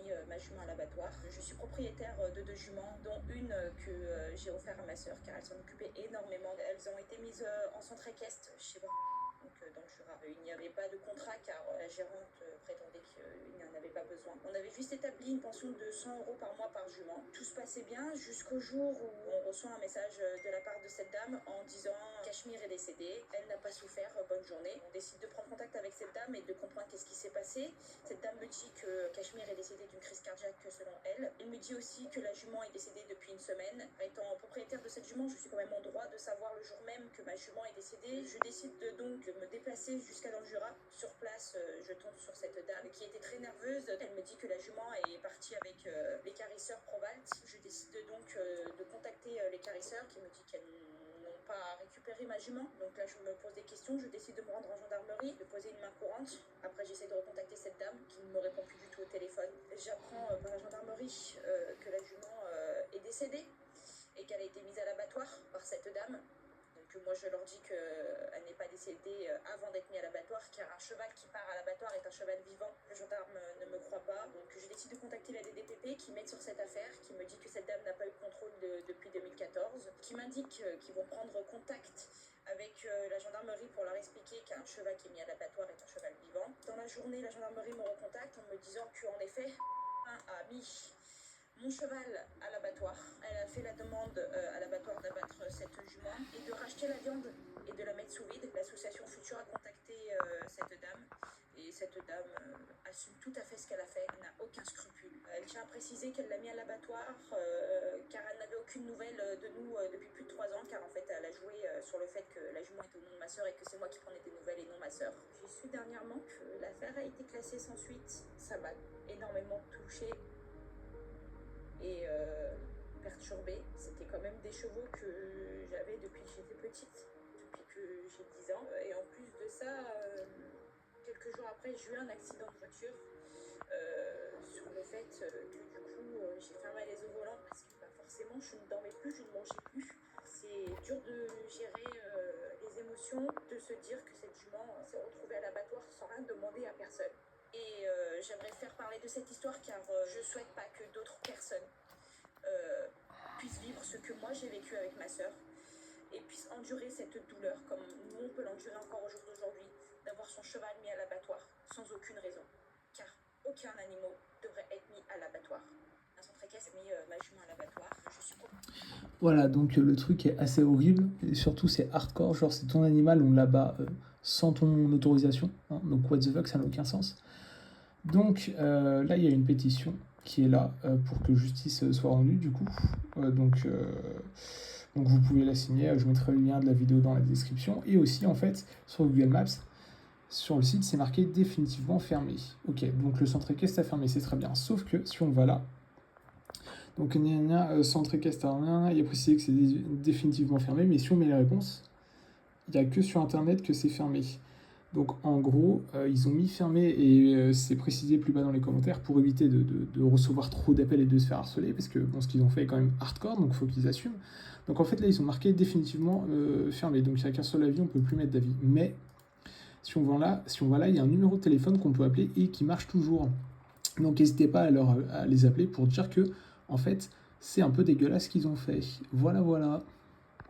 mis ma jument à l'abattoir. Je suis propriétaire de 2 juments, dont une que j'ai offert à ma sœur car elle s'en occupait énormément. Elles ont été mises en centre équestre chez moi. Donc, dans le Jura. Il n'y avait pas de contrat car la gérante prétendait qu'il n'y en avait pas besoin. On avait juste établi une pension de 100 € par mois par jument. Tout se passait bien jusqu'au jour où on reçoit un message de la part de cette dame en disant « Cachemire est décédée, elle n'a pas souffert, bonne journée ». On décide de prendre contact avec cette dame et de comprendre qu'est-ce qui s'est passé. Cette dame me dit que Cachemire est décédée d'une crise cardiaque selon elle. Elle me dit aussi que la jument est décédée depuis une semaine. Étant propriétaire de cette jument, je suis quand même en droit de savoir le jour même que ma jument est décédée. Je décide donc de me déplacer jusqu'à dans le Jura. Sur place, je tombe sur cette dame qui était très nerveuse. Elle me dit que la jument est partie avec l'équarrisseur Provalt. Je décide donc de contacter l'équarisseur qui me dit qu'elle n'ont pas récupéré ma jument. Donc là, je me pose des questions. Je décide de me rendre en gendarmerie, de poser une main courante. Après, j'essaie de recontacter cette dame qui ne me répond plus du tout au téléphone. J'apprends par la gendarmerie que la jument est décédée et qu'elle a été mise à l'abattoir par cette dame. Donc moi, je leur dis qu'elle n'est pas décédée avant d'être mise à l'abattoir, car un cheval qui part à l'abattoir est un cheval vivant. Le gendarme ne me croit pas. Donc je décide de contacter la DDPP qui m'aide sur cette affaire, qui me dit que cette dame n'a pas eu de contrôle depuis 2014, qui m'indique qu'ils vont prendre contact avec la gendarmerie pour leur expliquer qu'un cheval qui est mis à l'abattoir est un cheval vivant. Dans la journée, la gendarmerie me recontacte en me disant qu'en effet, a mis mon cheval à l'abattoir. Elle a fait la demande à l'abattoir d'abattre cette jument et de racheter la viande et de la mettre sous vide. L'association Futur a contacté cette dame et cette dame assume tout à fait ce qu'elle a fait, n'a aucun scrupule. Elle tient à préciser qu'elle l'a mis à l'abattoir car elle n'avait aucune nouvelle de nous depuis plus de 3 ans, car en fait elle a joué sur le fait que la jument est au nom de ma sœur et que c'est moi qui prenais des nouvelles et non ma sœur. J'ai su dernièrement que l'affaire a été classée sans suite. Ça m'a énormément touchée et perturbée. C'était quand même des chevaux que j'avais depuis que j'étais petite, depuis que j'ai 10 ans. Et en plus de ça, quelques jours après, j'ai eu un accident de voiture sur le fait que du coup, j'ai fermé les os volants parce que forcément, je ne dormais plus, je ne mangeais plus. C'est dur de gérer les émotions, de se dire que cette jument s'est retrouvée à l'abattoir sans rien demander à personne. Et j'aimerais faire parler de cette histoire car je ne souhaite pas que d'autres personnes puissent vivre ce que moi j'ai vécu avec ma sœur et puissent endurer cette douleur comme nous on peut l'endurer encore au jour d'aujourd'hui, d'avoir son cheval mis à l'abattoir sans aucune raison. Car aucun animal devrait être mis à l'abattoir. Un centre équestre a mis ma jument à l'abattoir. Je suis Voilà, donc le truc est assez horrible, et surtout c'est hardcore, genre c'est ton animal, on l'abat sans ton autorisation, hein, donc what the fuck, ça n'a aucun sens. Donc là il y a une pétition qui est là pour que justice soit rendue du coup, donc vous pouvez la signer, je mettrai le lien de la vidéo dans la description, et aussi en fait sur Google Maps, sur le site c'est marqué définitivement fermé. Ok, donc le centre équestre a fermé, c'est très bien, sauf que si on va là, donc, centre équestre, il y a précisé que c'est définitivement fermé, mais si on met les réponses, il n'y a que sur Internet que c'est fermé. Donc, en gros, ils ont mis fermé et c'est précisé plus bas dans les commentaires pour éviter de recevoir trop d'appels et de se faire harceler, parce que bon, ce qu'ils ont fait est quand même hardcore, donc il faut qu'ils assument. Donc, en fait, là, ils ont marqué définitivement fermé. Donc, il n'y a qu'un seul avis, on ne peut plus mettre d'avis. Mais, si on va là, il y a un numéro de téléphone qu'on peut appeler et qui marche toujours. Donc, n'hésitez pas à les appeler pour dire que en fait, c'est un peu dégueulasse ce qu'ils ont fait. Voilà.